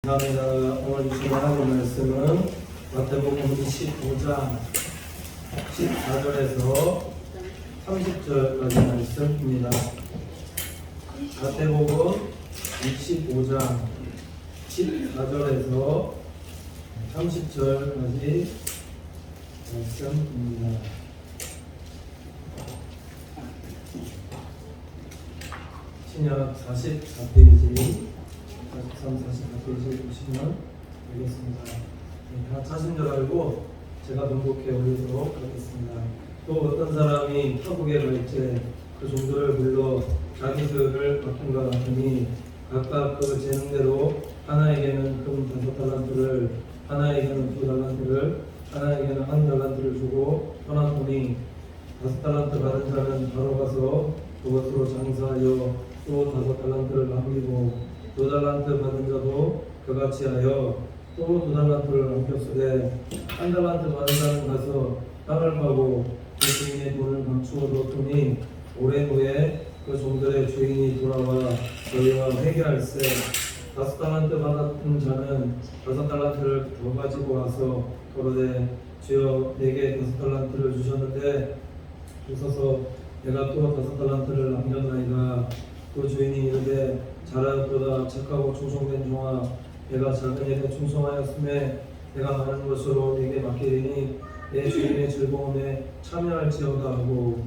감사합니다. 오늘 주신 하나님 말씀은 마태복음 25장 14절에서 30절까지 말씀입니다. 마태복음 25장 14절에서 30절까지 말씀입니다. 신약 44페이지 43, 44페이지 보시면 되겠습니다. 다 차신 줄 알고 제가 번복해 올리도록 하겠습니다. 또 어떤 사람이 타국에 갈 때 그 종들을 불러 자기 소유를 맡긴가 하더니 각각 그 재능대로 하나에게는 금 5달란트를, 하나에게는 2달란트를, 하나에게는 1달란트를 주고 떠났더니 5달란트 받은 자는 바로 가서 그것으로 장사하여 또 5달란트를 남기고 2달란트 받은 자도 그같이 하여 또 2달란트를 남겼으되 1달란트 받은 자는 가서 땅을 파고 그 주인의 돈을 감추어 뒀더니 오랜 후에 그 종들의 주인이 돌아와 저희와 회개할세 5달란트 받았던 자는 5달란트를 더 가지고 와서 거르되 주여 내게 5달란트를 주셨는데 주소서 내가 또 5달란트를 남겼나이다. 그 주인이 이르되 잘하였도다 착하고 충성된 종아 내가 작은 일에 충성하였음에 내가 많은 것으로 내게 맡기리니 내 주인의 즐거움에 참여할지어다 하고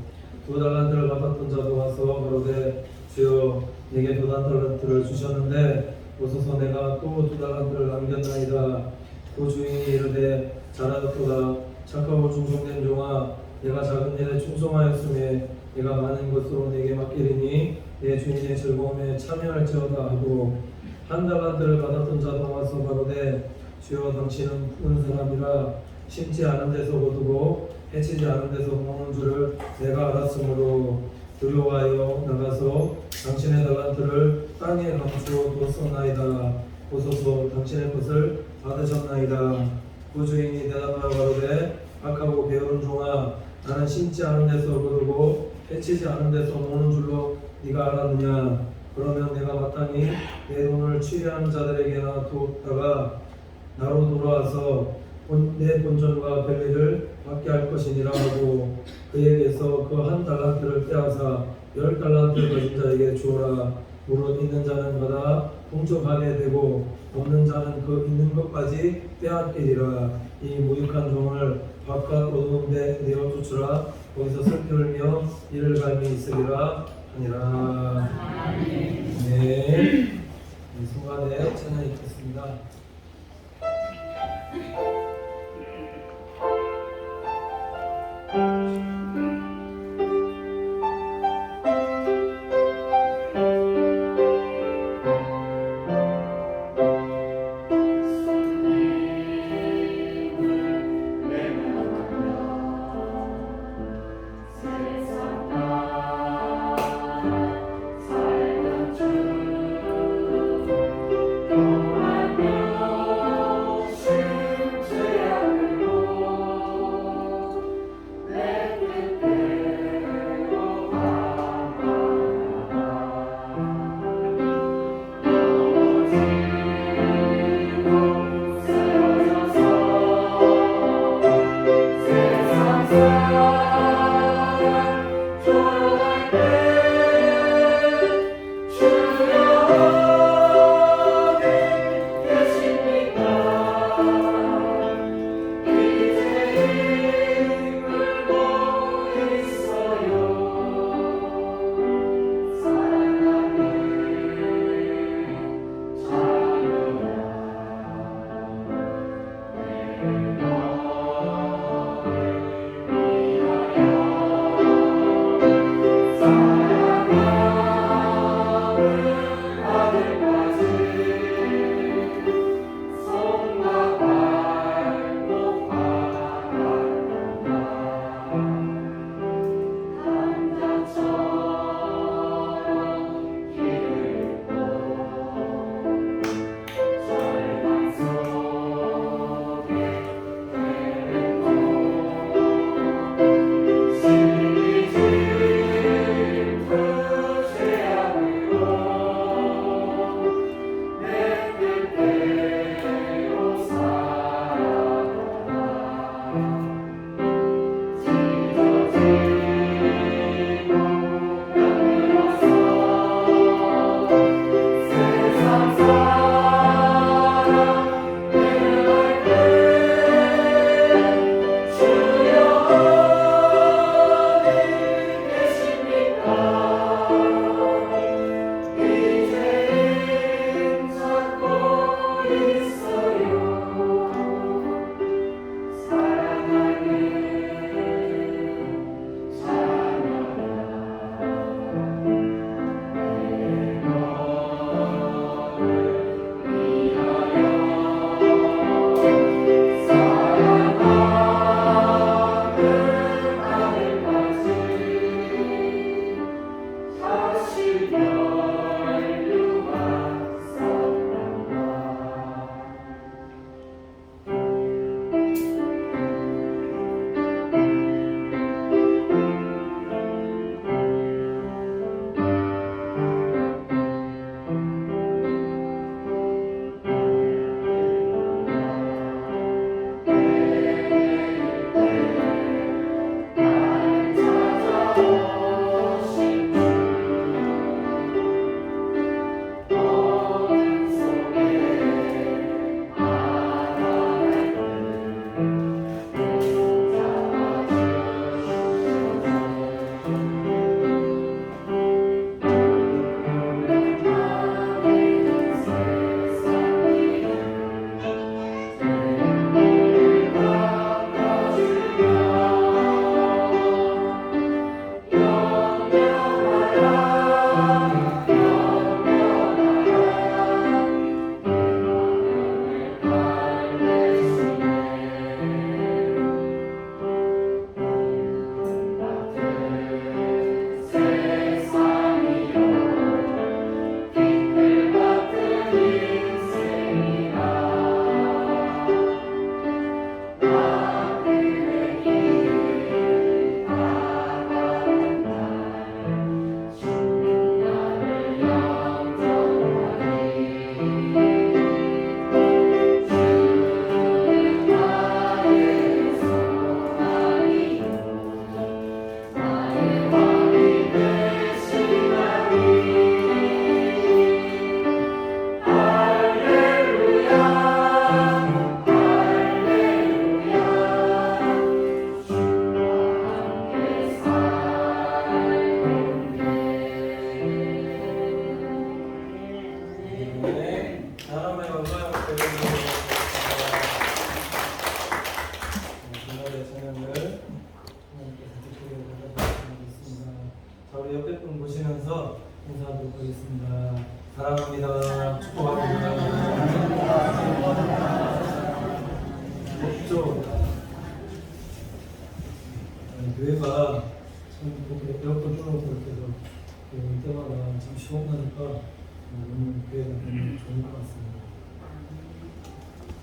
2달란트를 받았던 자도 와서 가로되 주여 내게 2달란트를 주셨는데 오소서 내가 또 2달란트를 남겼나이다. 그 주인이 이르되 잘하였도다 착하고 충성된 종아 내가 작은 일에 충성하였음에 내가 많은 것으로 내게 맡기리니 내 주인의 즐거움에 참여할지어다 하고 1달란트를 받았던 자도 와서 가로되 주여 당신은 푸른 사람이라 심지 않은 데서 거두고 해치지 않은 데서 모는 줄을 내가 알았으므로 두려워하여 나가서 당신의 달란트를 땅에 감추어 두었나이다. 보소서 당신의 것을 받으셨나이다. 그 주인이 대답하여 가로되 악하고 게으른 종아 나는 심지 않은 데서 거두고 해치지 않은 데서 모는 줄로 네가 알았느냐. 그러면 내가 마땅히 내 돈을 취하는 자들에게나 두었다가 나로 돌아와서 내 본전과 별리를 받게 할 것이니라 하고 그에게서 그 1달란트를 빼앗아 10달란트 가진 자에게 주어라. 무릇 있는 자는 받아 풍족하게 되고 없는 자는 그 있는 것까지 빼앗기리라. 이 무익한 종을 바깥 어두운 데 내어 쫓으라. 거기서 슬피 울며 이를 갈미 있으리라 하니라. 네, 이 순간에 찬양이 있겠습니다. 살던 주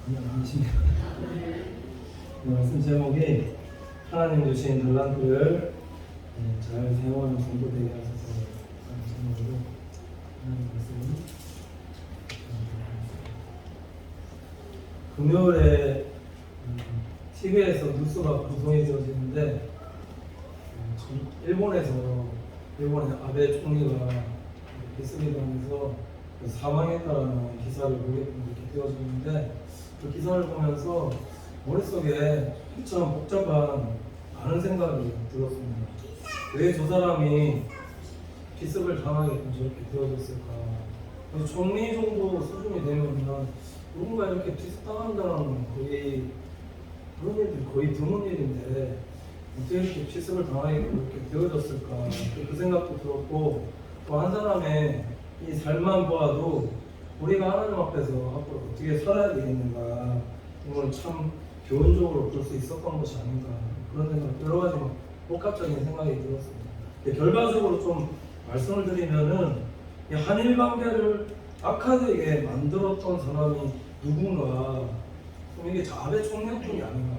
아니요, 아니십니다. 말씀 제목이 하나님 주신 달란트를 잘 사용하는 성도되게 하셔서 하는 제목으로 하나님 말씀을 금요일에 TV에서 뉴스가 방송이 되어지는데 일본의 아베 총리가 비스미당에서 사망했다라는 기사를 보게 되어졌는데 그 기사를 보면서 머릿속에 참 복잡한 많은 생각이 들었습니다. 왜 저 사람이 기습을 당하게끔 저렇게 되어졌을까? 총리 정도 수준이 되면 누군가 이렇게 기습당한다는 거의 그런 일들이 거의 드문 일인데 어떻게 이렇게 기습을 당하게끔 이렇게 되어졌을까? 그 생각도 들었고 또 한 사람의 이 삶만 보아도 우리가 하나님 앞에서 앞으로 어떻게 살아야 되겠는가 이걸 참 교훈적으로 볼 수 있었던 것이 아닌가 그런 생각 여러 가지 복합적인 생각이 들었습니다. 결과적으로 좀 말씀을 드리면은 이 한일 관계를 악화되게 만들었던 사람이 누군가 그럼 이게 아베 총리뿐이 아닌가.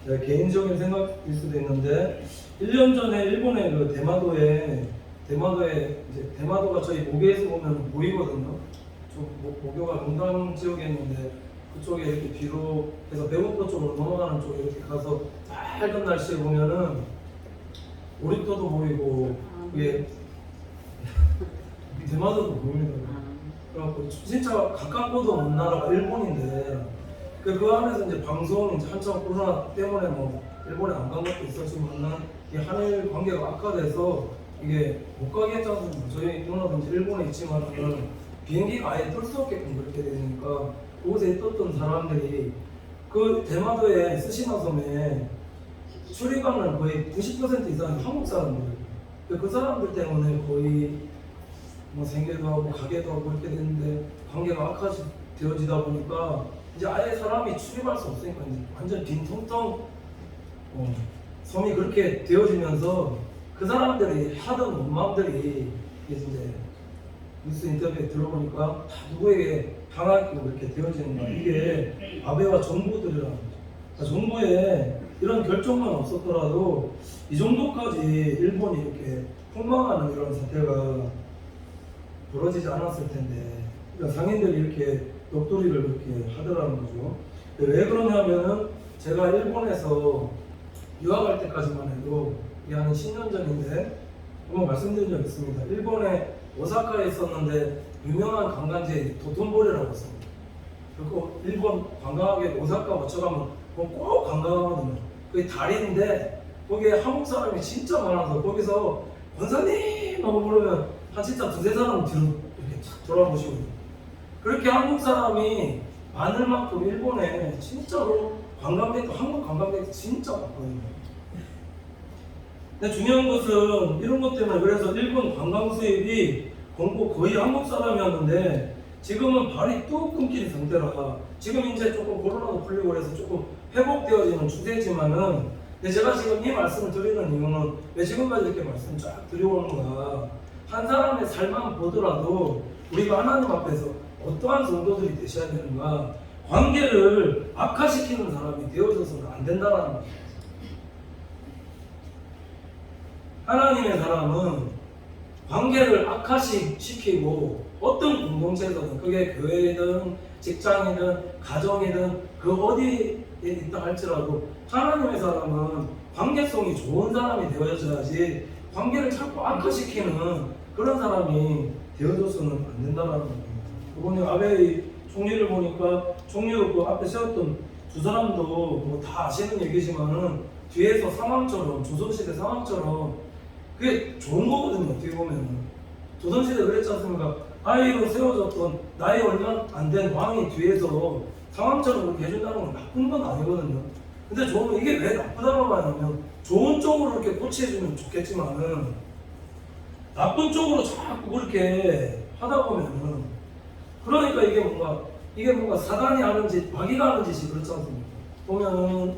제 개인적인 생각일 수도 있는데 1년 전에 일본의 그 대마도가 저희 모교에서 보면 보이거든요. 모교가 농담 지역에 있는데 그쪽에 이렇게 뒤로 해서 배고프 쪽으로 넘어가는 쪽에 이렇게 가서 빨간 날씨에 보면은 오리토도 보이고 그게 대마도도 보입니다. 그래갖고 진짜 가깝고도 먼 나라가 일본인데 그 안에서 이제 방송 이제 한참 코로나 때문에 뭐 일본에 안 간 것도 있었지만은 이 한일 관계가 악화돼서 이게 못 가게 했지 않습니까? 저희 누나도 이제 일본에 있지만은 비행기가 아예 뜰 수 없게끔 그렇게 되니까 그곳에 있었던 사람들이 그 대마도의 스시마 섬에 출입하는 거의 90% 이상이 한국 사람들이에요. 그 사람들 때문에 거의 뭐 생계도 하고 가게도 하고 이렇게 됐는데 관계가 악화되어지다 보니까 이제 아예 사람이 출입할 수 없으니까 이제 완전 빈통통 섬이 그렇게 되어지면서 그 사람들이 하던 원망들이 이제 뉴스 인터뷰에 들어보니까 다 누구에게 당하게끔 그렇게 되어지는 거야. 이게 아베와 정부들이라는 거죠. 그러니까 정부에 이런 결정만 없었더라도 이 정도까지 일본이 이렇게 폭망하는 이런 사태가 벌어지지 않았을 텐데 그러니까 상인들이 이렇게 옆돌이를 그렇게 하더라는 거죠. 왜 그러냐면은 제가 일본에서 유학할 때까지만 해도 한 10년 전인데 한번 말씀드린 적 있습니다. 일본의 오사카에 있었는데 유명한 관광지 도톤보리라고 있습니다. 그리고 일본 관광하게 오사카 거쳐가면 꼭 관광하거든요. 그게 다리인데 거기에 한국 사람이 진짜 많아서 거기서 권사님 하고 부르면 한 진짜 두세 사람 뒤로 이렇게 착 돌아보시거든요. 그렇게 한국 사람이 많을 만큼 일본에 진짜로 관광객도 한국 관광객도 진짜 많거든요. 근데 중요한 것은 이런 것 때문에 그래서 일본 관광 수입이 거의 한국 사람이었는데 지금은 발이 뚝 끊긴 상태라 지금 이제 조금 코로나도 풀리고 그래서 조금 회복되어지는 추세지만은 근데 제가 지금 이 말씀을 드리는 이유는 왜 지금까지 이렇게 말씀 쫙 드려오는가 한 사람의 삶만 보더라도 우리가 하나님 앞에서 어떠한 성도들이 되셔야 되는가 관계를 악화시키는 사람이 되어져서는 안 된다는 거예요. 하나님의 사람은 관계를 악화시키고 어떤 공동체에서든 그게 교회이든 직장이든 가정이든 그 어디에 있다 할지라도 하나님의 사람은 관계성이 좋은 사람이 되어져야지 관계를 자꾸 악화시키는 그런 사람이 되어져서는 안 된다는 거예요. 이번에 아베 총리를 보니까 총리로 그 앞에 세웠던 두 사람도 뭐 다 아시는 얘기지만은 뒤에서 상황처럼 조선시대 상황처럼 그게 좋은 거거든요. 어떻게 보면 조선시대 그랬지 않습니까? 아이로 세워졌던 나이 얼마 안 된 왕이 뒤에서 상황처럼 그렇게 해준다는 건 나쁜 건 아니거든요. 근데 좋으면 이게 왜 나쁘다고 하냐면 좋은 쪽으로 이렇게 코치해주면 좋겠지만은 나쁜 쪽으로 자꾸 그렇게 하다 보면은 그러니까 이게 뭔가 사단이 하는 짓, 마귀가 하는 짓이 그렇지 않습니까? 보면은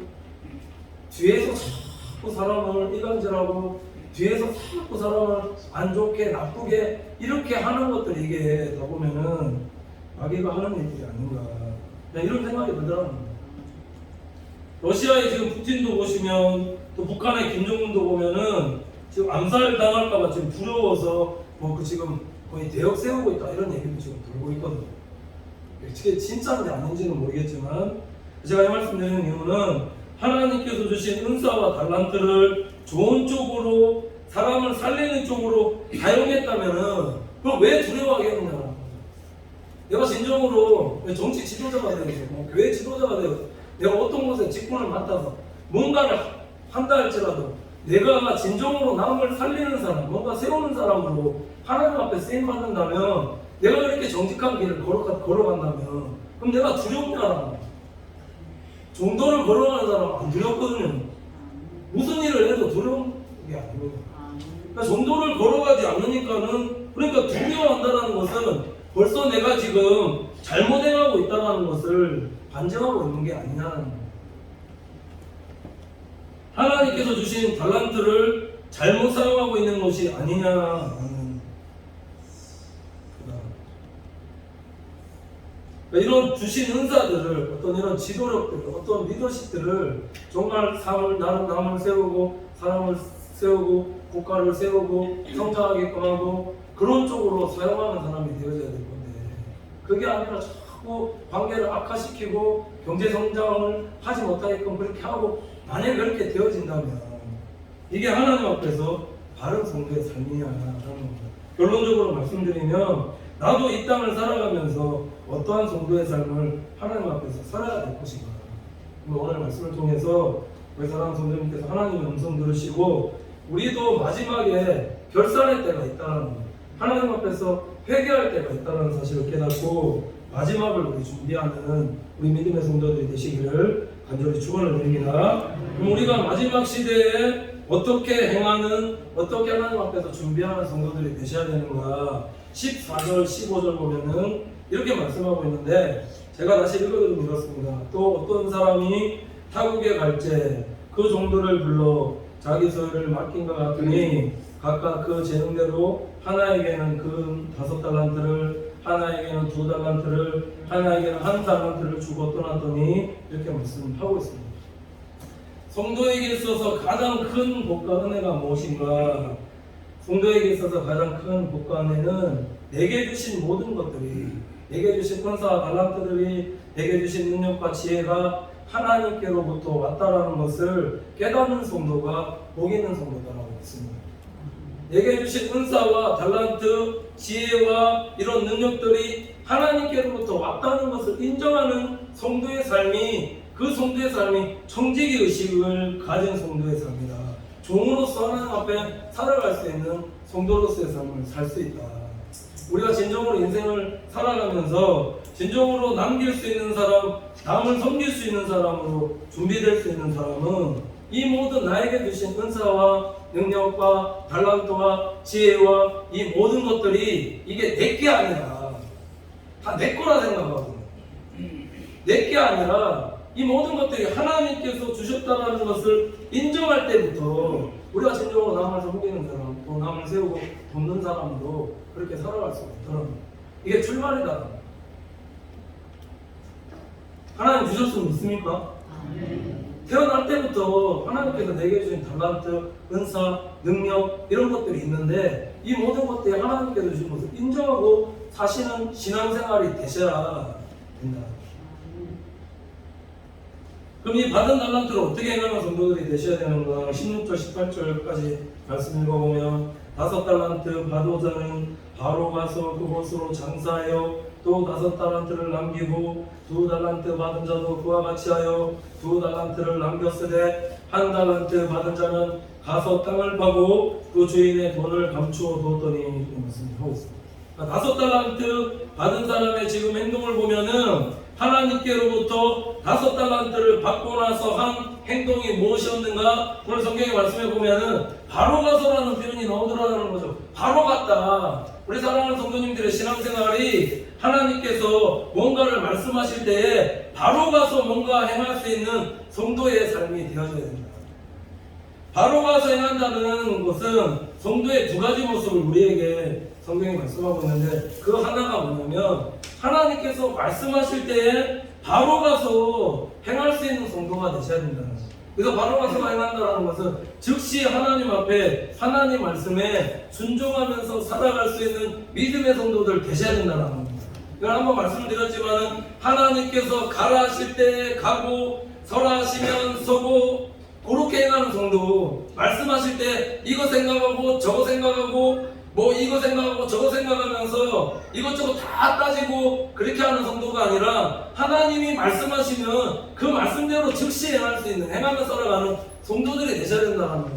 뒤에서 자꾸 사람을 이간질하고 뒤에서 자꾸 사람을 안 좋게 나쁘게 이렇게 하는 것들이 이게 다 보면은 마귀가 하는 일들이 아닌가 그냥 이런 생각이 들더라고요. 러시아의 지금 푸틴도 보시면 또 북한의 김정은도 보면은 지금 암살 당할까봐 지금 두려워서 뭐 그 지금 거의 대역 세우고 있다 이런 얘기도 지금 돌고 있거든요. 이게 진짜인지 아닌지는 모르겠지만 제가 이 말씀드리는 이유는 하나님께서 주신 은사와 달란트를 좋은 쪽으로 사람을 살리는 쪽으로 사용했다면은 그럼 왜 두려워하겠느냐? 내가 진정으로 정치 지도자가 되어서 교회 지도자가 되어서 내가 어떤 곳에 직분을 맡아서 뭔가를 한다 할지라도 내가 진정으로 남을 살리는 사람, 뭔가 세우는 사람으로 하나님 앞에 쓰임 받는다면 내가 이렇게 정직한 길을 걸어간다면 그럼 내가 두렵냐? 종도를 걸어가는 사람 안 두렵거든요. 무슨 일을 해도 두려운 게 아닙니다. 그러니까 종도를 걸어가지 않으니까는 그러니까 두려워한다는 것은 벌써 내가 지금 잘못 행하고 있다는 것을 반증하고 있는 게 아니냐는 거예요. 하나님께서 주신 달란트를 잘못 사용하고 있는 것이 아니냐는 이런 주신 은사들을 어떤 이런 지도력들, 어떤 리더십들을 정말 남을 세우고 사람을 세우고 국가를 세우고 성장하게끔 하고 그런 쪽으로 사용하는 사람이 되어져야 될 건데 그게 아니라 자꾸 관계를 악화시키고 경제 성장을 하지 못하게끔 그렇게 하고 만약에 그렇게 되어진다면 이게 하나님 앞에서 바른 성도의 삶이냐 하는 겁니다. 결론적으로 말씀드리면 나도 이 땅을 살아가면서 어떠한 성도의 삶을 하나님 앞에서 살아야 될 것인가. 오늘 말씀을 통해서 우리 사랑하는 성도님께서 하나님의 음성 들으시고 우리도 마지막에 결산의 때가 있다는 것, 하나님 앞에서 회개할 때가 있다는 사실을 깨닫고 마지막을 우리 준비하는 우리 믿음의 성도들이 되시기를 간절히 축원을 드립니다. 그럼 우리가 마지막 시대에 어떻게 행하는, 어떻게 하나님 앞에서 준비하는 성도들이 되셔야 되는가. 14절, 15절 보면은 이렇게 말씀하고 있는데 제가 다시 읽어드리고 그렇습니다. 또 어떤 사람이 타국에 갈지 그 종들을 불러 자기 소유를 맡긴 것 같으니 각각 그 재능대로 하나에게는 금 5달란트를 하나에게는 2달란트를 하나에게는 1달란트를 주고 떠났더니 이렇게 말씀하고 있습니다. 성도에게 있어서 가장 큰 복과 은혜가 무엇인가? 성도에게 있어서 가장 큰 복과 은혜는 내게 주신 모든 것들이, 내게 주신 은사와 달란트들이, 내게 주신 능력과 지혜가 하나님께로부터 왔다라는 것을 깨닫는 성도가 복 있는 성도다라고 했습니다. 내게 주신 은사와 달란트, 지혜와 이런 능력들이 하나님께로부터 왔다는 것을 인정하는 성도의 삶이, 그 성도의 삶이 청지기 의식을 가진 성도의 삶이다. 종으로서 하나님 앞에 살아갈 수 있는 성도로서의 삶을 살 수 있다. 우리가 진정으로 인생을 살아가면서 진정으로 남길 수 있는 사람, 남을 섬길 수 있는 사람으로 준비될 수 있는 사람은 이 모든 나에게 주신 은사와 능력과 달란트와 지혜와 이 모든 것들이 이게 내게 아니라 다 내 거라 생각하거든요. 내게 아니라 이 모든 것들이 하나님께서 주셨다는 것을 인정할 때부터 우리가 진정으로 남을 섬기는 사람, 또 남을 세우고 돕는 사람으로 그렇게 살아갈 수가 있더라고요. 이게 출발이다. 하나님 주셨으면 믿습니까? 태어날 때부터 하나님께서 내게 주신 달란트, 은사, 능력 이런 것들이 있는데 이 모든 것들이 하나님께서 주신 것을 인정하고 사시는 신앙생활이 되셔야 된다. 그럼 이 받은 달란트를 어떻게 행하는 성도들이 되셔야 되는가? 16절, 18절까지 말씀 읽어보면 5달란트 받은 자는 바로 가서 그곳으로 장사하여 또 5달란트를 남기고 2달란트 받은 자도 그와 같이 하여 2달란트를 남겼으되 1달란트 받은 자는 가서 땅을 파고 그 주인의 돈을 감추어 두었더니 말씀하고 있습니다. 5달란트 받은 사람의 지금 행동을 보면은 하나님께로부터 5달란트를 받고 나서 한 행동이 무엇이었는가? 오늘 성경에 말씀해 보면은 바로 가서라는 표현이 나오더라는 거죠. 바로 갔다. 우리 사랑하는 성도님들의 신앙생활이 하나님께서 뭔가를 말씀하실 때에 바로 가서 뭔가 행할 수 있는 성도의 삶이 되어져야 된다. 바로 가서 행한다는 것은 성도의 두 가지 모습을 우리에게 성경이 말씀하고 있는데, 그 하나가 뭐냐면 하나님께서 말씀하실 때에 바로 가서 행할 수 있는 성도가 되셔야 된다는 거예요. 그래서 바로 가서 행한다는 것은 즉시 하나님 앞에 하나님 말씀에 순종하면서 살아갈 수 있는 믿음의 성도들 되셔야 된다는 겁니다. 이걸 한번 말씀드렸지만, 하나님께서 가라 하실 때 가고 서라 하시면 서고, 그렇게 행하는 성도, 말씀하실 때 이거 생각하고 저거 생각하고 뭐 이거 생각하고 저거 생각하면서 이것저것 다 따지고 그렇게 하는 성도가 아니라, 하나님이 말씀하시면 그 말씀대로 즉시 행할 수 있는, 행하며 살아가는 성도들이 되셔야 된다는 거죠.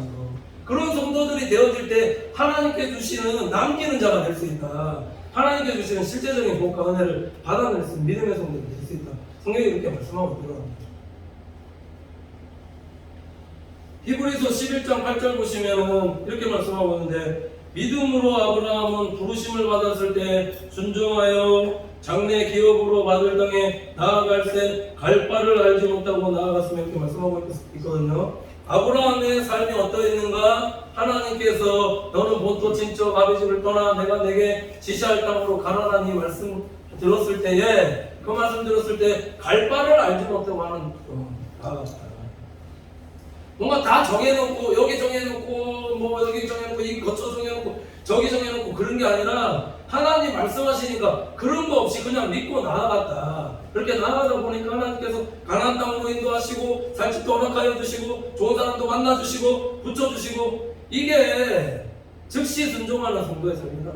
그런 성도들이 되어질 때 하나님께 주시는 남기는 자가 될 수 있다. 하나님께 주시는 실제적인 복과 은혜를 받아낼 수 있는 믿음의 성도들이 될 수 있다. 성경이 이렇게 말씀하고 있더라고요. 히브리서 11장 8절 보시면은 이렇게 말씀하고 있는데, 믿음으로 아브라함은 부르심을 받았을 때 순종하여 장래 기업으로 받을 땅에 나아갈새 갈 바를 알지 못하고 나아갔으며, 이렇게 말씀하고 있거든요. 아브라함의 삶이 어떠했는가? 하나님께서 너는 본토 친척 아비집을 떠나 내가 내게 지시할 땅으로 가라라니 말씀 들었을 때에, 그 말씀 들었을 때 갈 바를 알지 못하고 하는 나아갔다. 뭔가 다 정해놓고, 여기 정해놓고 뭐 여기 정해놓고 이 거쳐 정해놓고 저기 정해놓고 그런 게 아니라, 하나님 말씀하시니까 그런 거 없이 그냥 믿고 나아갔다. 그렇게 나아가다 보니까 하나님께서 가나안 땅으로 인도하시고 산집도 허락하여 주시고 좋은 사람도 만나 주시고 붙여주시고, 이게 즉시 순종하는 성도의 삶이다.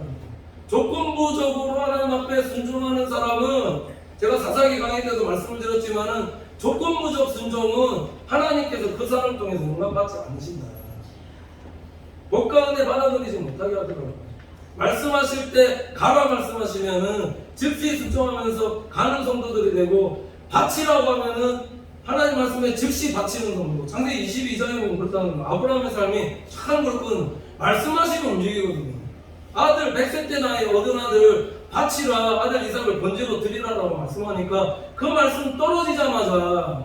조건부적으로 하나님 앞에 순종하는 사람은, 제가 사사기 강의 때도 말씀을 드렸지만은, 조건부적 순종은 하나님께서 그 사람을 통해서 응답받지 않으신다. 복과 은혜 받아들이지 못하게 하더라고요. 말씀하실 때 가라 말씀하시면은 즉시 순종하면서 가는 성도들이 되고, 바치라고 하면은 하나님 말씀에 즉시 바치는 성도. 창세기 22장에 보면 그렇다는 거예요. 아브라함의 삶이 참 그렇거든요. 말씀하시면 움직이거든요. 아들 100세 때 나이 얻은 아들 바치라, 아들 이삭을 번제로 드리라라고 말씀하니까, 그 말씀 떨어지자마자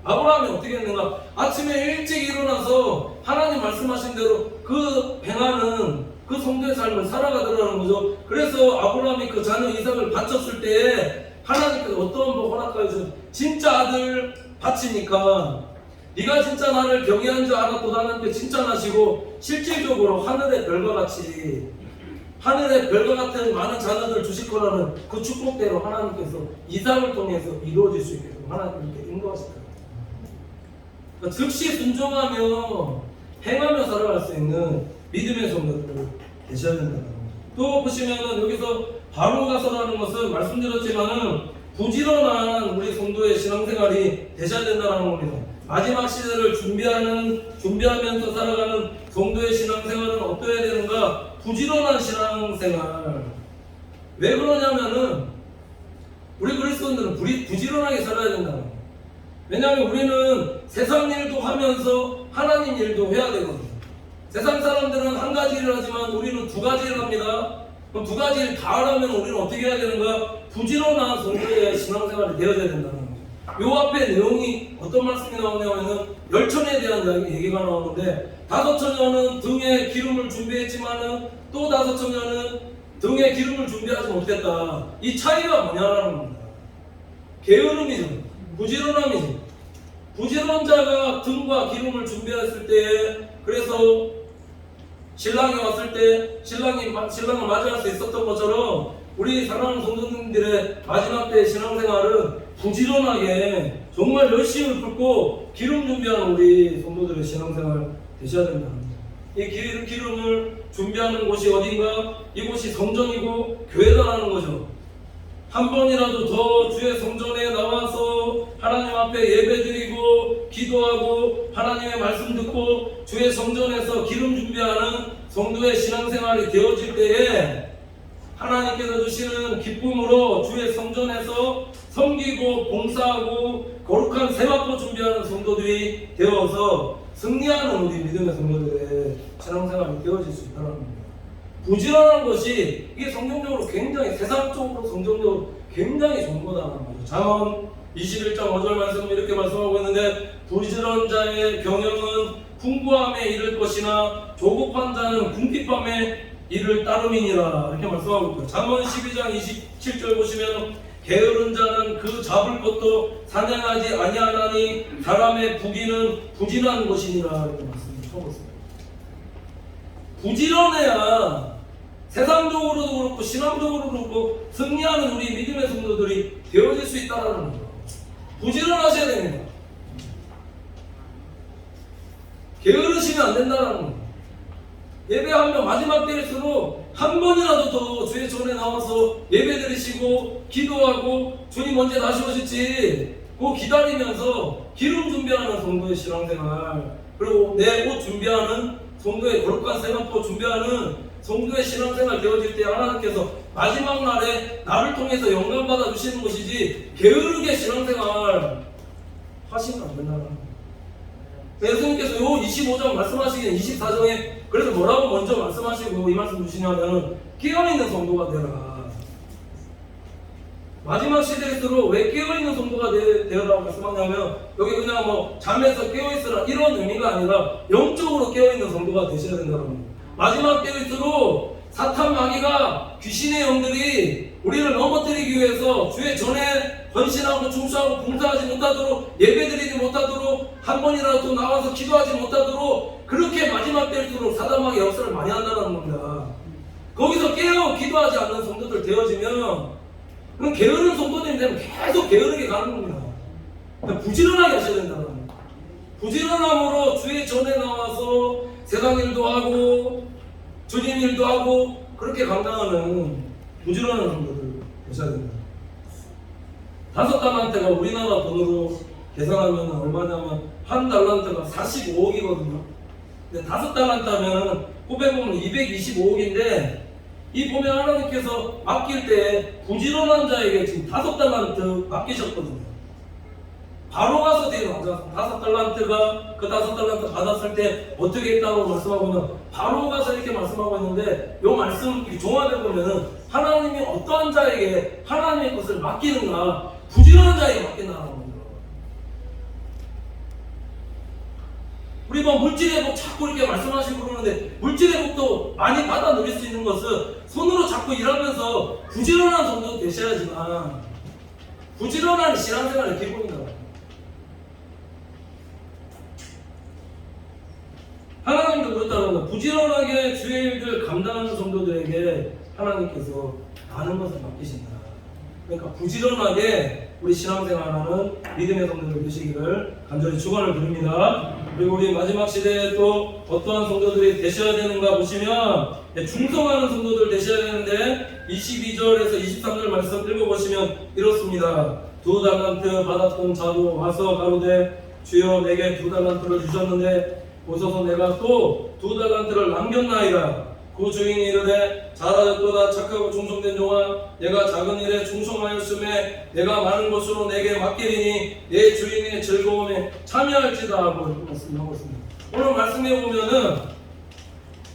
아브라함이 어떻게 했는가? 아침에 일찍 일어나서 하나님 말씀하신 대로 그 행하는 그 성도의 삶을 살아가더라는 거죠. 그래서 아브라함이 그 자녀 이삭을 바쳤을 때에 하나님께서 어떤 복 허락하여 주셨어요. 진짜 아들 바치니까 네가 진짜 나를 경외한 줄 알았고 하나님께 칭찬하시고, 실질적으로 하늘의 별과 같이, 하늘의 별과 같은 많은 자녀들을 주실 거라는 그 축복대로 하나님께서 이삭을 통해서 이루어질 수 있게끔 하나님께 인도하시더라고요. 그러니까 즉시 순종하며 행하며 살아갈 수 있는 믿음의 성도들 되셔야 된다는 거죠. 또 보시면은 여기서 바로 가서라는 것은 말씀드렸지만은 부지런한 우리 성도의 신앙생활이 되셔야 된다는 겁니다. 마지막 시대를 준비하면서 살아가는 성도의 신앙생활은 어떠해야 되는가? 부지런한 신앙생활. 왜 그러냐면은 우리 그리스도인들은 부지런하게 살아야 된다는 거예요. 왜냐하면 우리는 세상 일도 하면서 하나님 일도 해야 되거든요. 세상 사람들은 한 가지 일을 하지만 우리는 두 가지 일을 합니다. 그럼 두 가지 일 다 하려면 우리는 어떻게 해야 되는가? 부지런한 성도의 신앙생활이 되어야 된다는 거예요. 요 앞에 내용이 어떤 말씀이 나오냐면은 열천에 대한 얘기가 나오는데, 5처녀는 등에 기름을 준비했지만은 또 5처녀는 등에 기름을 준비하지 못했다. 이 차이가 뭐냐라는 겁니다. 게으름이죠. 부지런함이죠. 부지런한 자가 등과 기름을 준비했을 때, 그래서 신랑이 왔을 때 신랑을 맞이할 수 있었던 것처럼 우리 사랑하는 성도님들의 마지막 때의 신앙생활은 부지런하게 정말 열심을 붓고 기름 준비하는 우리 성도들의 신앙생활 되셔야 된다는 겁니다. 이 기름을 준비하는 곳이 어딘가? 이곳이 성전이고 교회다라는 거죠. 한 번이라도 더 주의 성전에 나와서 하나님 앞에 예배드리고 기도하고 하나님의 말씀 듣고 주의 성전에서 기름 준비하는 성도의 신앙생활이 되어질 때에 하나님께서 주시는 기쁨으로 주의 성전에서 섬기고 봉사하고 거룩한 세마포 준비하는 성도들이 되어서 승리하는 우리 믿음의 성도들의 신앙생활이 되어질 수 있다는 겁니다. 부지런한 것이 이게 성경적으로 굉장히, 세상적으로 성경적으로 굉장히 좋은 거다라는 거죠. 잠언 21장 5절 말씀 이렇게 말씀하고 있는데, 부지런 자의 경영은 풍부함에 이를 것이나 조급한 자는 궁핍함에 이를 따름이니라. 이렇게 말씀하고 있고요. 잠언 12장 27절 보시면 게으른 자는 그 잡을 것도 사냥하지 아니하나니 사람의 부귀는 부진한 것이니라. 이렇게 말씀을 하셨습니다. 부지런해야 세상적으로도 그렇고 신앙적으로도 그렇고 승리하는 우리 믿음의 성도들이 되어질 수 있다는 거죠. 부지런하셔야 됩니다. 게으르시면 안 된다는 거예요. 예배하면 마지막 때일수록 한 번이라도 더 주의 전에 나와서 예배 드리시고 기도하고 주님 언제 다시 오실지 그거 기다리면서 기름 준비하는 성도의 신앙생활, 그리고 내 옷 준비하는 성도의 거룩한 세마포 준비하는 성도의 신앙생활 되어질 때 하나님께서 마지막 날에 나를 통해서 영감 받아 주시는 것이지 게으르게 신앙생활 하시면 안 된다는 거예요. 예수님께서 요 25장 말씀하시기엔 24장에 그래서 뭐라고 먼저 말씀하시고 이 말씀 주시냐면 깨어있는 성도가 되라. 마지막 시대일수록 왜 깨어있는 성도가 되라고 말씀하냐면 여기 그냥 뭐 잠에서 깨어있으라 이런 의미가 아니라 영적으로 깨어있는 성도가 되셔야 된다는 겁니다. 마지막 때일수록 사탄 마귀가 귀신의 영들이 우리를 넘어뜨리기 위해서 주의 전에 헌신하고 충수하고 봉사하지 못하도록 예배드리지 못하도록 한 번이라도 나와서 기도하지 못하도록 그렇게 마지막 때일수록 사단 마귀 역사를 많이 한다는 겁니다. 거기서 깨어 기도하지 않는 성도들 되어지면 그럼 게으른 성도님 되면 계속 게으르게 가는 겁니다. 그러니까 부지런하게 하셔야 된다는 겁니다. 부지런함으로 주의 전에 나와서 세상 일도 하고 주님 일도 하고 그렇게 감당하는 부지런한 성도들 되셔야 됩니다. 5달란트가 우리나라 돈으로 계산하면 얼마냐면 한 달란트가 45억이거든요. 근데 5달란트 하면 후배 보면 225억인데 이 보면 하나님께서 맡길 때 부지런한 자에게 지금 5달란트 맡기셨거든요. 바로 가서 뒤에 나오죠. 5달란트가 그 5달란트 받았을 때 어떻게 했다고 말씀하고는 바로 가서 이렇게 말씀하고 있는데 이 말씀 종합해 보면은 하나님이 어떠한 자에게 하나님의 것을 맡기는가, 부지런한 자에게 맡긴다는 겁니다. 우리 뭐 물질의 복 자꾸 이렇게 말씀하시고 그러는데 물질의 복도 많이 받아 누릴 수 있는 것은 손으로 자꾸 일하면서 부지런한 정도 되셔야지만 부지런한 신앙생활의 기본이다. 하나님도 그렇다는 거예요. 부지런하게 주의 일들 감당하는 성도들에게 하나님께서 많은 것을 맡기신다. 그러니까 부지런하게 우리 신앙생활하는 믿음의 성도들 되시기를 간절히 축원을 드립니다. 그리고 우리 마지막 시대에 또 어떠한 성도들이 되셔야 되는가 보시면 충성하는 성도들 되셔야 되는데 22절에서 23절 말씀 읽어보시면 이렇습니다. 2달란트 받았던 자도 와서 가로되 주여 내게 2달란트를 주셨는데 오셔서 내가 또 2달란트를 남겼나이다. 그 주인이 이르되 잘하였도다 착하고 충성된 종아 내가 작은 일에 충성하였음에 내가 많은 것으로 내게 맡기리니 내 주인의 즐거움에 참여할지다 하고 이렇게 말씀하고 있습니다. 오늘 말씀해 보면은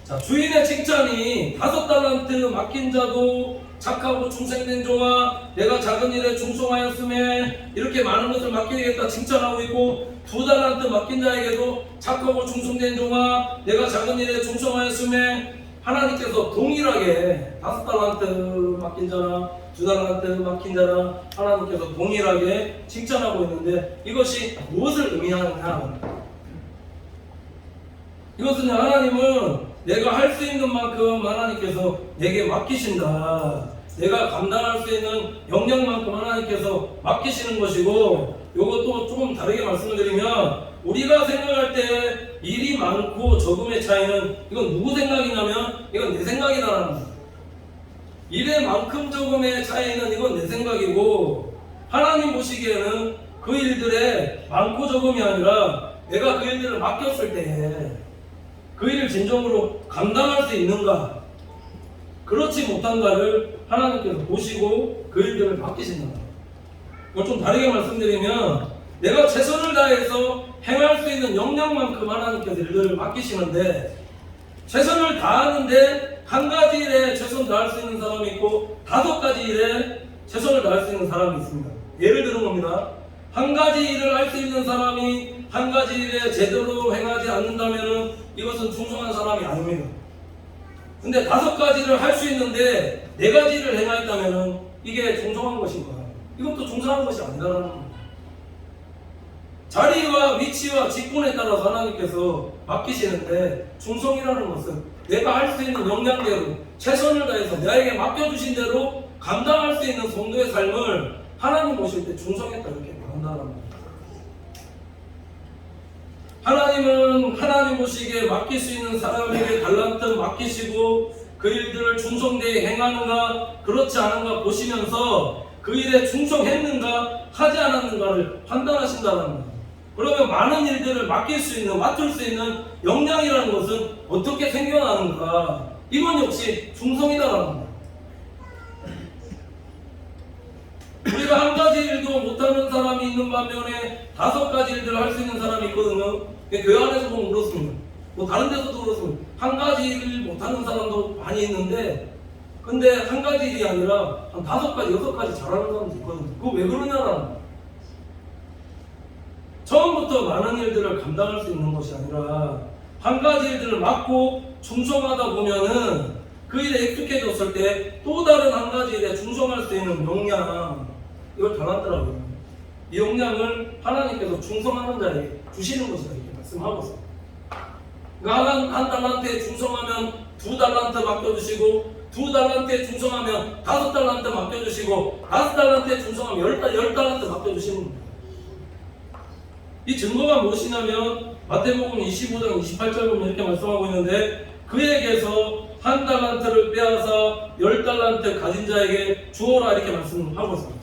자, 주인의 칭찬이 5달란트 맡긴 자도 착하고 충성된 종아 내가 작은 일에 충성하였음에 이렇게 많은 것을 맡기겠다 칭찬하고 있고 2달란트 맡긴 자에게도 착하고 충성된 종아 내가 작은 일에 충성하였음에 하나님께서 동일하게 5달란트 맡긴 자나 2달란트 맡긴 자나 하나님께서 동일하게 칭찬하고 있는데 이것이 무엇을 의미하느냐? 이것은 하나님은 내가 할 수 있는 만큼 하나님께서 내게 맡기신다. 내가 감당할 수 있는 역량만큼 하나님께서 맡기시는 것이고 이것도 조금 다르게 말씀을 드리면 우리가 생각할 때 일이 많고 적음의 차이는 이건 누구 생각이냐면 이건 내 생각이다라는 거예요. 일의 만큼 적음의 차이는 이건 내 생각이고 하나님 보시기에는 그 일들의 많고 적음이 아니라 내가 그 일들을 맡겼을 때 그 일을 진정으로 감당할 수 있는가 그렇지 못한가를 하나님께서 보시고 그 일들을 맡기신다. 이걸 좀 다르게 말씀드리면 내가 최선을 다해서 행할 수 있는 역량만큼 하나님께서 일들을 맡기시는데 최선을 다하는데 한 가지 일에 최선을 다할 수 있는 사람이 있고 5가지 일에 최선을 다할 수 있는 사람이 있습니다. 예를 들은 겁니다. 한 가지 일을 할 수 있는 사람이 한 가지 일에 제대로 행하지 않는다면 이것은 충성한 사람이 아닙니다. 근데 5가지를 할 수 있는데 4가지를 행하였다면 이게 충성한 것인가? 이것도 충성한 것이 아니라는 겁니다. 자리와 위치와 직분에 따라서 하나님께서 맡기시는데, 충성이라는 것은 내가 할 수 있는 역량대로 최선을 다해서 나에게 맡겨주신 대로 감당할 수 있는 성도의 삶을 하나님 보실 때 충성했다 이렇게 말한다는 겁니다. 하나님은 하나님 보시기에 맡길 수 있는 사람에게 달란트 맡기시고 그 일들을 충성되게 행하는가 그렇지 않은가 보시면서 그 일에 충성했는가 하지 않았는가를 판단하신다는 겁니다. 그러면 많은 일들을 맡길 수 있는, 맡을 수 있는 역량이라는 것은 어떻게 생겨나는가? 이건 역시 충성이다라는 겁니다. 우리가 한 가지 일도 못하는 사람이 있는 반면에 5가지 일들을 할 수 있는 사람이 있거든요. 교회 안에서 보면 그렇습니다. 뭐 다른 데서도 그렇습니다. 한 가지 일 못하는 사람도 많이 있는데, 근데 한 가지 일이 아니라 한 5가지, 6가지 잘하는 사람도 있거든요. 그거 왜 그러냐라는 거예요. 처음부터 많은 일들을 감당할 수 있는 것이 아니라 한 가지 일들을 맡고 충성하다 보면은 그 일에 익숙해졌을 때 또 다른 한 가지 일에 충성할 수 있는 역량, 이걸 달았더라고요. 이 역량을 하나님께서 충성하는 자에게 주시는 것이다 이렇게 말씀하고 있습니다. 그러니까 한 달란트에 충성하면 2달란트 맡겨주시고, 2달란트에 충성하면 5달란트 맡겨주시고, 5달란트에 충성하면 10달란트 맡겨주시는 겁니다. 이 증거가 무엇이냐면 마태복음 25장 28절 보면 이렇게 말씀하고 있는데, 그에게서 1달란트를 빼앗아 10달란트 가진 자에게 주어라 이렇게 말씀하고 있습니다.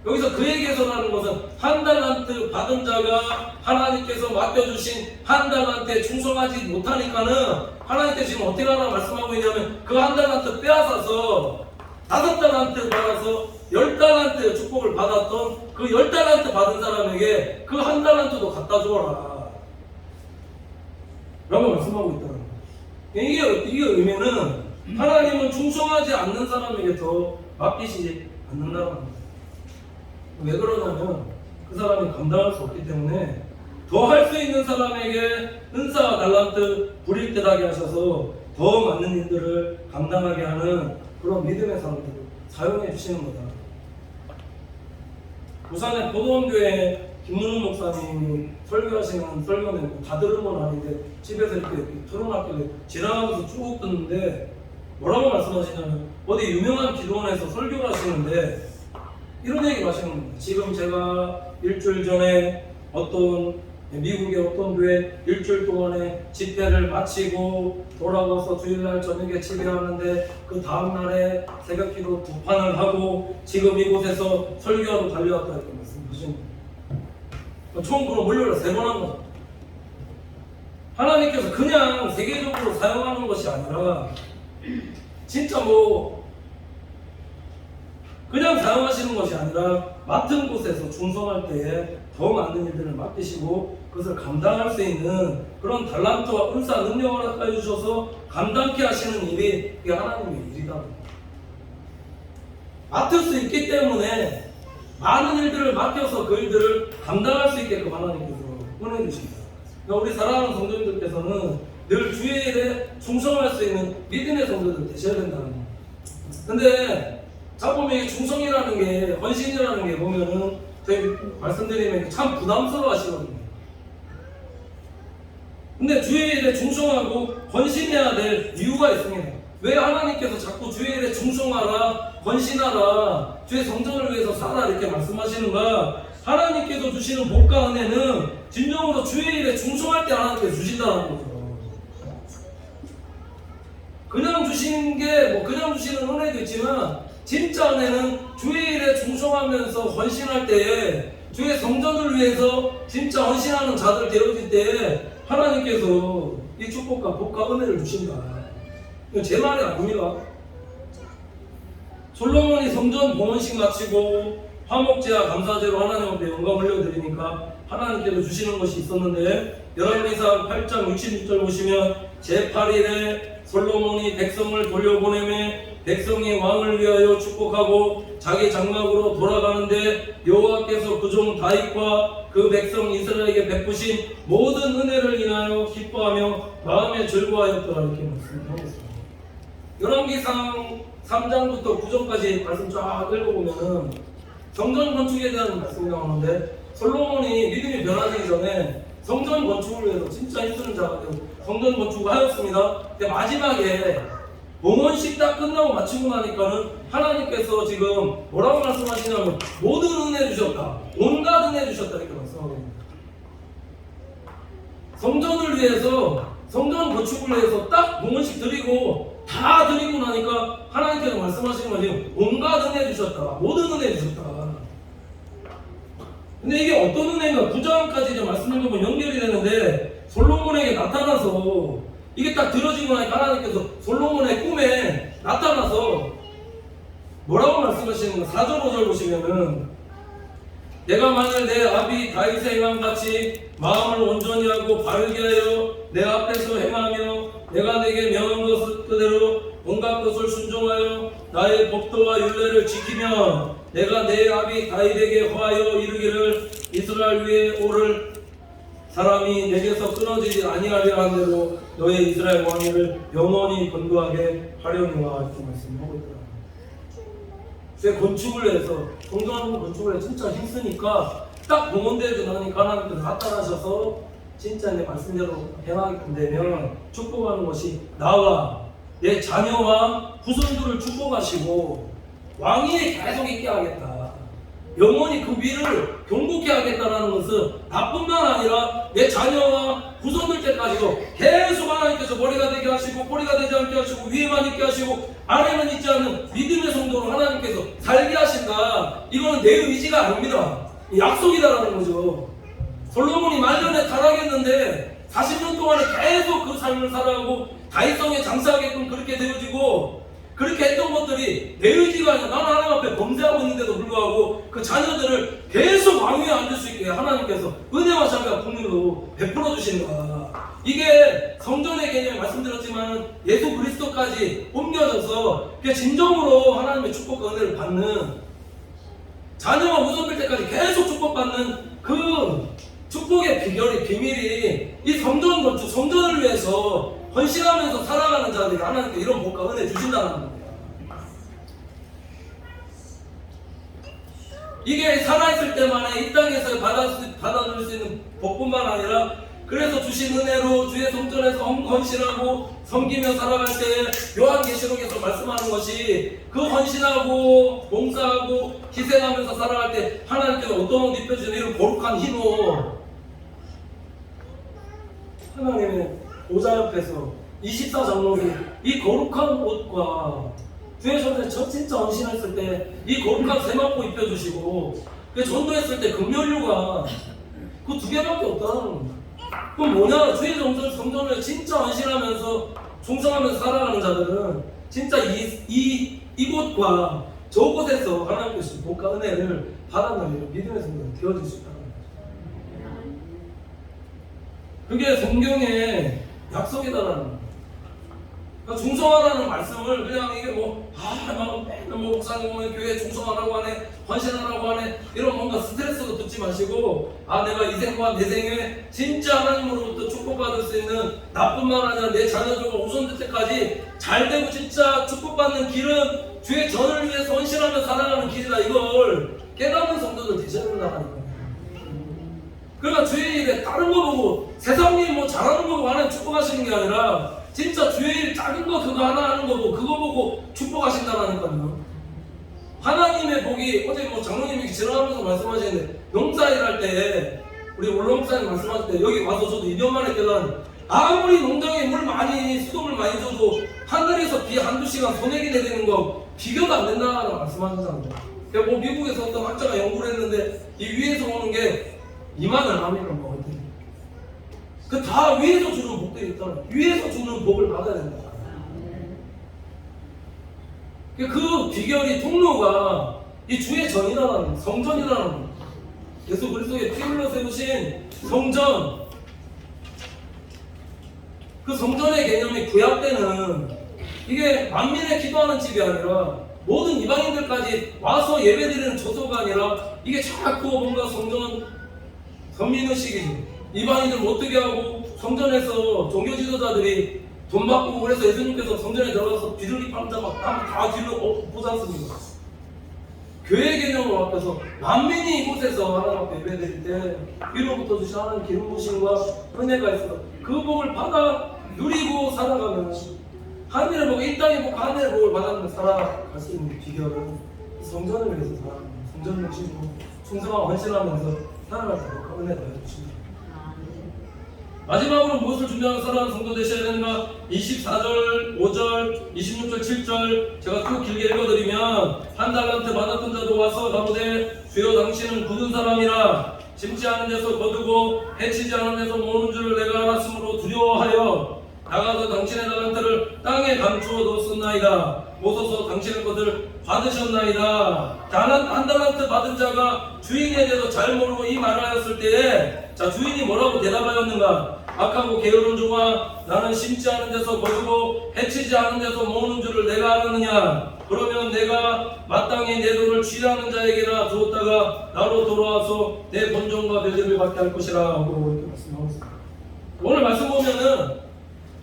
여기서 그에게서라는 것은 1달란트 받은 자가 하나님께서 맡겨주신 1달란트에 충성하지 못하니까는 하나님께서 지금 어떻게 하나 말씀하고 있냐면 그 1달란트 빼앗아서 5달란트 받아서 10달란트 축복을 받았던 그 10달란트 받은 사람에게 그 1달란트도 갖다 주어라 라고 말씀하고 있더라고요. 이게 의미는 하나님은 충성하지 않는 사람에게 더 맡기시지 않는다는 겁니다. 왜 그러냐면 그 사람이 감당할 수 없기 때문에 더 할 수 있는 사람에게 은사와 달란트 불일듯하게 하셔서 더 많은 일들을 감당하게 하는 그런 믿음의 사람들을 사용해 주시는 거다. 부산의 포도원교회 김문훈 목사님이 설교하시는 설교는 다 들은 건 아닌데 집에서 이렇게 틀어놨길래 지나가면서 쭉 듣는데 뭐라고 말씀하시냐면 어디 유명한 기도원에서 설교를 하시는데 이런 얘기를 하시는 겁니다. 지금 제가 일주일 전에 미국의 어떤 교회 일주일 동안에 집회를 마치고 돌아와서 주일날 저녁에 집에 왔는데 그 다음날에 새벽기도 2판을 하고 지금 이곳에서 설교하러 달려왔다 이렇게 말씀하신 거예요. 총 그럼 몰려라 3번 한 거죠. 하나님께서 그냥 세계적으로 사용하는 것이 아니라 진짜 그냥 사용하시는 것이 아니라 맡은 곳에서 충성할 때에 더 많은 일들을 맡기시고 그것을 감당할 수 있는 그런 달란트와 은사 능력을 갖다 주셔서 감당케 하시는 일이 그게 하나님의 일이다. 맡을 수 있기 때문에 많은 일들을 맡겨서 그 일들을 감당할 수 있게끔 하나님께서 은혜 주십니다. 그러니까 우리 사랑하는 성도님들께서는 늘 주의 일에 충성할 수 있는 믿음의 성도들 되셔야 된다는 거예요. 근데 자꾸 이 충성이라는 게, 헌신이라는 게 보면은 저희 말씀드리면 참 부담스러워 하시거든요. 근데 주의 일에 충성하고 헌신해야 될 이유가 있습니다. 왜 하나님께서 자꾸 주의 일에 충성하라, 헌신하라, 주의 성전을 위해서 살아 이렇게 말씀하시는가? 하나님께서 주시는 복과 은혜는 진정으로 주의 일에 충성할 때 하나님께서 주신다는 거죠. 그냥 주시는 게 그냥 주시는 은혜도 있지만 진짜 은혜는 주의 일에 충성하면서 헌신할 때에 주의 성전을 위해서 진짜 헌신하는 자들 되어질 때에 하나님께서 이 축복과 복과 은혜를 주신다. 이건 제 말이 아닙니다. 솔로몬이 성전 봉헌식 마치고 화목제와 감사제로 하나님한테 영광 올려드리니까 하나님께서 주시는 것이 있었는데 열왕기상 8장 66절 보시면 제8일에 솔로몬이 백성을 돌려보내매 백성이 왕을 위하여 축복하고 자기 장막으로 돌아가는데 여호와께서 그 종 다윗과 그 백성 이스라엘에게 베푸신 모든 은혜를 인하여 기뻐하며 마음에 즐거워하였더라. 이렇게 말씀하겠습니다. 열왕기상 3장부터 9장까지 말씀 쫙 읽어보면은 성전 건축에 대한 말씀이 나오는데, 솔로몬이 믿음이 변화되기 전에 성전 건축을 위해서 진짜 힘쓰는 자가 되고 성전 건축을 하였습니다. 근데 마지막에 봉헌식 딱 끝나고 마치고 나니까는 하나님께서 지금 뭐라고 말씀하시냐면 모든 은혜 주셨다, 온갖 은혜 주셨다 이렇게 말씀하고 있습니다. 성전을 위해서, 성전 건축을 위해서 딱 봉헌식 드리고 다 드리고 나니까 하나님께서 말씀하시는 건 지금 온갖 은혜 주셨다, 모든 은혜 주셨다. 근데 이게 어떤 은혜인가? 9장까지 이제 말씀드리면 연결이 되는데, 솔로몬에게 나타나서 이게 딱 들어지고 나니까 하나님께서 솔로몬의 꿈에 나타나서 뭐라고 말씀하시는 거? 4절 5절 보시면은, 내가 만일 내 아비 다윗의 행함같이 마음을 온전히 하고 바르게 하여 내 앞에서 행하며 내가 내게 명한 것 그대로 온갖 것을 순종하여 나의 법도와 율례를 지키면 내가 내 아비 다윗에게 허하여 이르기를 이스라엘 위에 오를 사람이 내게서 끊어지지 아니하려 한 대로 너의 이스라엘 왕위를 영원히 건도하게 하려니와 이렇게 말씀하고 있더라. 제 건축을 해서, 성전 건축을 해서 진짜 힘쓰니까 딱 봉헌되고 나니까 하나님께서 나타나셔서 진짜 내 말씀대로 행하게끔 되면 축복하는 것이 나와 내 자녀와 후손들을 축복하시고 왕위에 계속 있게 하겠다, 영원히 그 위를 경복해 하겠다라는 것은 나뿐만 아니라 내 자녀와 후손들 때까지도 계속 하나님께서 머리가 되게 하시고 꼬리가 되지 않게 하시고 위에만 있게 하시고 아래는 있지 않는 믿음의 성도로 하나님께서 살게 하신다. 이거는 내 의지가 아닙니다. 약속이다라는 거죠. 솔로몬이 말년에 타락했는데 40년 동안에 계속 그 삶을 살아가고 다윗성에 장사하게끔 그렇게 되어지고, 그렇게 했던 것들이 내 의지가 아니라 나는 하나님 앞에 범죄하고 있는데도 불구하고 그 자녀들을 계속 왕위에 앉을 수 있게 하나님께서 은혜와 자비와 긍휼로 베풀어 주신다. 이게 성전의 개념 말씀드렸지만 예수 그리스도까지 옮겨져서 진정으로 하나님의 축복과 은혜를 받는, 자녀와 후손들 때까지 계속 축복받는 그 축복의 비밀이 이 성전 건축, 성전을 위해서 헌신하면서 살아가는 자들이 하나님께 이런 복과 은혜 주신다는 겁니다. 이게 살아있을 때만에 이 땅에서 받아들일 수 있는 복뿐만 아니라, 그래서 주신 은혜로 주의 성전에서 헌신하고 섬기며 살아갈 때 요한계시록에서 말씀하는 것이, 그 헌신하고 봉사하고 희생하면서 살아갈 때 하나님께서 어떤 옷 입혀주는 이런 거룩한 흰 옷, 하나님의 보좌 옆에서 24장로기 이 거룩한 옷과 주의 전에 저 진짜 헌신했을 때 이 거룩한 세마포 입혀주시고, 그 전도했을 때 금연류가 그 두 개밖에 없다는 겁니다. 그럼 뭐냐? 주의 성전을 진짜 헌신하면서 충성하면서 살아가는 자들은 진짜 이곳과 저곳에서 하나님께서 복과 은혜를 받아들이는 믿음의 성전이 되어질 수 있다는 거죠. 그게 성경의 약속이다라는 거예요. 그러니까 충성하라는 말씀을 그냥 이게 맨날 목사님 교회 충성하라고 하네, 헌신하라고 하네, 이런 뭔가 스트레스도 듣지 마시고, 내가 이 생과 내 생에 진짜 하나님으로부터 축복받을 수 있는, 나뿐만 아니라 내 자녀들과 후손들 때까지 잘되고 진짜 축복받는 길은 주의 전을 위해서 헌신하며 살아가는 길이다, 이걸 깨닫는 성도들 되셔야 된다니까요. 그러니까 주의 일에 다른 거 보고 세상 일 잘하는 거 보고 하나님 축복하시는 게 아니라 진짜 주의 일 작은 거 그거 하나 하는 거 보고 그거 보고 축복하신다라니까요. 하나님의 복이, 어제 장로님이 지나가면서 말씀하시는데, 농사일 할 때 우리 올롱사님 말씀하실 때 여기 와서 저도 2년 만에 깨달은, 아무리 농장에 물 많이 수돗물 많이 줘도 하늘에서 비 한두 시간 소내기 내리는 거 비교도 안 된다라고 말씀하셨잖아요. 그러니까 미국에서 어떤 학자가 연구를 했는데 이 위에서 오는 게 2만 얼마면 거거든요. 그 다 위에서 주는 복들이 있잖아요. 위에서 주는 복을 받아야 된다. 그 비결이 통로가 이 주의 전이라는, 성전이라는, 예수 그리스도의 피 흘려 세우신 성전, 그 성전의 개념이 구약 때는 이게 만민의 기도하는 집이 아니라 모든 이방인들까지 와서 예배드리는 처소가 아니라 이게 자꾸 뭔가 성전 선민의식이지. 이방인들 못 뜨게 하고 성전에서 종교 지도자들이 돈 받고 그래서 예수님께서 성전에 들어가서 비둘기 파는 자막 다 뒤로 보지 않습니까? 교회 개념으로 바뀌어서 만민이 이곳에서 하나님 앞에 예배드릴 때 위로부터 주신 하나님 기름 부심과 은혜가 있어 그 복을 받아 누리고 살아가면 하늘의 복, 이 땅의 복, 하늘의 복을 받아가며 살아갈 수 있는 비결은 성전을 위해서 살아가는 성전을 모시고 충성하고 헌신하면서 살아갈 수 있는 은혜가 주십니다. 마지막으로 무엇을 준비하는 사랑하는 성도 되셔야 되는가? 24절, 5절, 26절, 7절 제가 쭉 길게 읽어드리면 한 달란트 받았던 자도 와서 가로되 주여 당신은 굳은 사람이라 심지 않은 데서 거두고 해치지 않은 데서 모으는 줄을 내가 알았으므로 두려워하여 나가서 당신의 달란트를 땅에 감추어 두었나이다. 오소서 당신의 것을 받으셨나이다. 한 달란트 받은 자가 주인에 대해서 잘 모르고 이 말을 하였을 때에 자 주인이 뭐라고 대답하였는가? 악하고 게으른 종아 나는 심지 않은 데서 거두고 해치지 않은 데서 모으는 줄을 내가 알았느냐? 그러면 내가 마땅히 내 돈을 취하는 자에게나 주었다가 나로 돌아와서 내 본종과 배제를 받게 할 것이라 하고 이렇게 말씀하고 있습니다. 오늘 말씀 보면은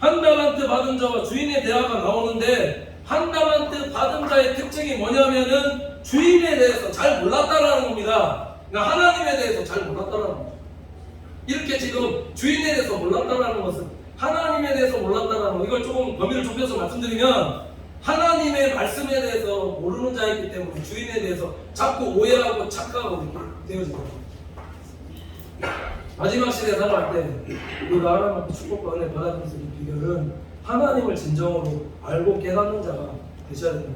한 달란트 받은 자와 주인의 대화가 나오는데 한 달란트 받은 자의 특징이 뭐냐면은 주인에 대해서 잘 몰랐다라는 겁니다. 그러니까 하나님에 대해서 잘 몰랐다라는 겁니다. 이렇게 지금 주인에 대해서 몰랐다라는 것은 하나님에 대해서 몰랐다라는 것, 이걸 조금 범위를 좁혀서 말씀드리면 하나님의 말씀에 대해서 모르는 자이기 때문에 주인에 대해서 자꾸 오해하고 착각하고 이렇게 되어지거든요. 마지막 시대에 살아갈 때 우리가 하나님 앞에 축복과 은혜 받아들일 수 있는 비결은 하나님을 진정으로 알고 깨닫는 자가 되셔야 됩니다.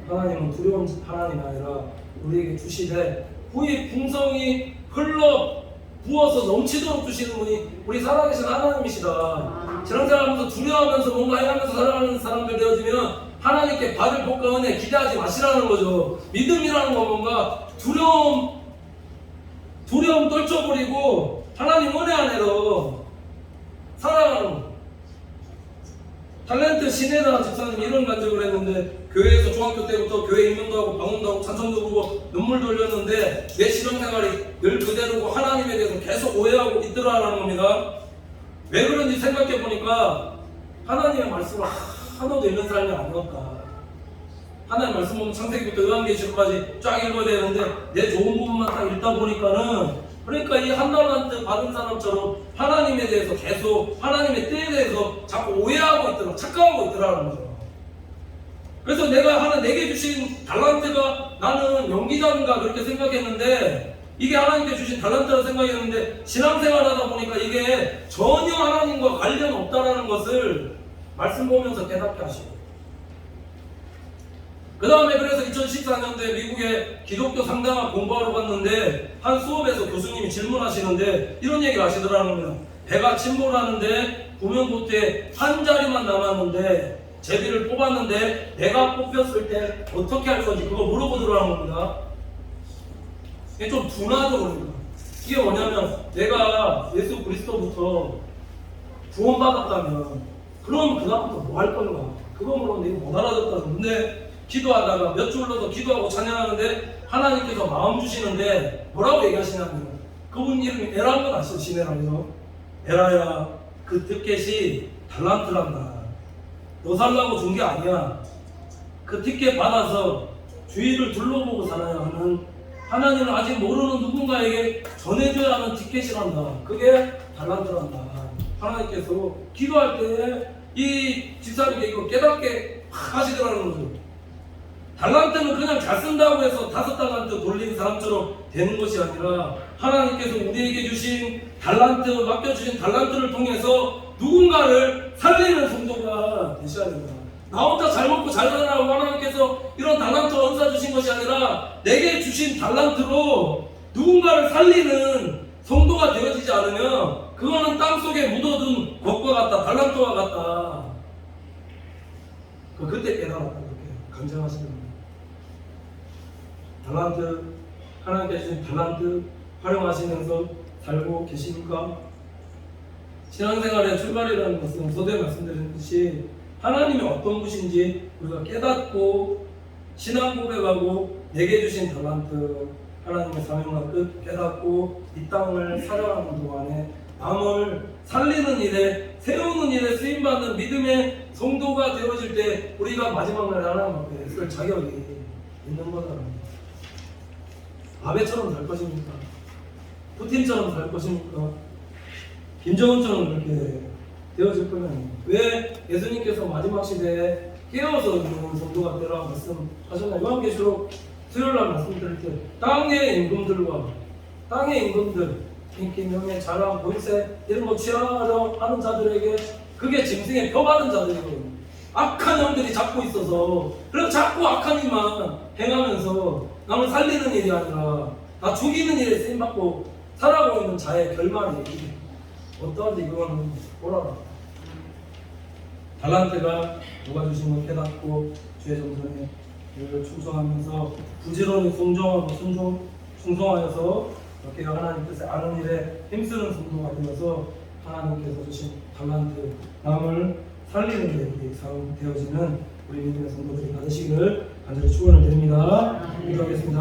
하나님은 두려운 하나님이 아니라 우리에게 주시되 후에 풍성이 흘러 부어서 넘치도록 주시는 분이 우리 살아계신 하나님이시다. 신앙생활하면서 두려워하면서 뭔가 해가면서 살아가는 사람들 되어지면 하나님께 받을 복과 은혜 기대하지 마시라는 거죠. 믿음이라는 건 뭔가 두려움 떨쳐버리고 하나님 은혜 안에서 살아가는 거. 탤런트 신혜라 집사님 이런 간증을 했는데 교회에서 중학교 때부터 교회 임명도 하고 방언도 하고 찬송도 부르고 눈물도 흘렸는데 내 신앙생활이 늘 그대로고 하나님에 대해서 계속 오해하고 있더라라는 겁니다. 왜 그런지 생각해 보니까 하나님의 말씀을 하나도 읽는 사람이 아니었다. 하나님 말씀 보면 창세기부터 요한계시록까지 쫙 읽어야 되는데 내 좋은 부분만 딱 읽다 보니까는 그러니까 이 한 달란트 받은 사람처럼 하나님에 대해서 계속 하나님의 때에 대해서 자꾸 오해하고 있더라, 착각하고 있더라는 거죠. 그래서 내게 주신 달란트가 나는 연기자인가 그렇게 생각했는데 이게 하나님께 주신 달란트라고 생각했는데 신앙생활 하다 보니까 이게 전혀 하나님과 관련 없다라는 것을 말씀 보면서 깨닫게 하시고 그 다음에 그래서 2014년도에 미국에 기독교 상담학 공부하러 갔는데 한 수업에서 교수님이 질문하시는데 이런 얘기를 하시더라는 겁니다. 배가 침몰하는데 구명보트에 한 자리만 남았는데 제비를 뽑았는데 내가 뽑혔을 때 어떻게 할 건지 그거 물어보더라는 겁니다. 이게 좀 둔하죠 그러니까. 이게 뭐냐면 내가 예수 그리스도부터 구원받았다면 그럼 그 다음부터 뭐 할 건가? 그거 물론 내가 못 알아듣다. 근데 기도하다가 몇 줄로 더 기도하고 찬양하는데 하나님께서 마음 주시는데 뭐라고 얘기하시냐면 그분 이름이 에라인 건 아시죠? 시네라죠? 에라야 그 티켓이 달란트란다. 너 살라고 준 게 아니야. 그 티켓 받아서 주위를 둘러보고 살아야 하는 하나님을 아직 모르는 누군가에게 전해줘야 하는 티켓이란다. 그게 달란트란다. 하나님께서 기도할 때 이 집사님께 이걸 깨닫게 하시더라는 거죠. 달란트는 그냥 잘 쓴다고 해서 5달란트 돌리는 사람처럼 되는 것이 아니라 하나님께서 우리에게 주신 달란트, 맡겨주신 달란트를 통해서 누군가를 살리는 성도가 되셔야 됩니다. 나 혼자 잘 먹고 잘 살라고 하나님께서 이런 달란트 은사 주신 것이 아니라 내게 주신 달란트로 누군가를 살리는 성도가 되어지지 않으면 그거는 땅속에 묻어둔 것과 같다. 달란트와 같다. 그때 깨달았다. 그렇게 강정하시는 겁니다. 달란트, 하나님께 주신 달란트 활용하시면서 살고 계십니까? 신앙생활의 출발이라는 것은 서두에 말씀드렸듯이 하나님이 어떤 분이신지 우리가 깨닫고 신앙 고백하고 내게 주신 달란트 하나님의 사명과 뜻 깨닫고 이 땅을 살아가는 동안에 남을 살리는 일에 세우는 일에 쓰임받는 믿음의 성도가 되어질 때 우리가 마지막 날에 하나님 앞에 쓸 자격이 있는 거다. 아베처럼 살 것입니까? 푸틴처럼 살 것입니까? 김정은처럼 그렇게 되어질 거면 왜 예수님께서 마지막 시대에 깨어서 있는 성도가 되라 말씀하셨나? 요한계시록 수요일날 말씀드릴 때 땅의 임금들 인기, 명예, 자랑, 권세 이런 거 취하려 하는 자들에게 그게 짐승의 표 받은 자들이거든요. 악한 영들이 잡고 있어서 그래서 자꾸 악한 일만 행하면서 남을 살리는 일이 아니라 다 죽이는 일에 쓰임받고 살아가고 있는 자의 결말이 어떠한지 그거는 보라라. 달란트가 누가 주신 걸 깨닫고 주의 정성에 늘 충성하면서 부지런히 순종하고 충성하여서 이렇게 하나님 뜻에 아는 일에 힘쓰는 성도가 되어서 하나님께서 주신 달란트 남을 살리는 일에 우리 사용 되어지는 우리 믿음의 성도들이 받으시기를 간절히 축원을 드립니다. 기도하겠습니다.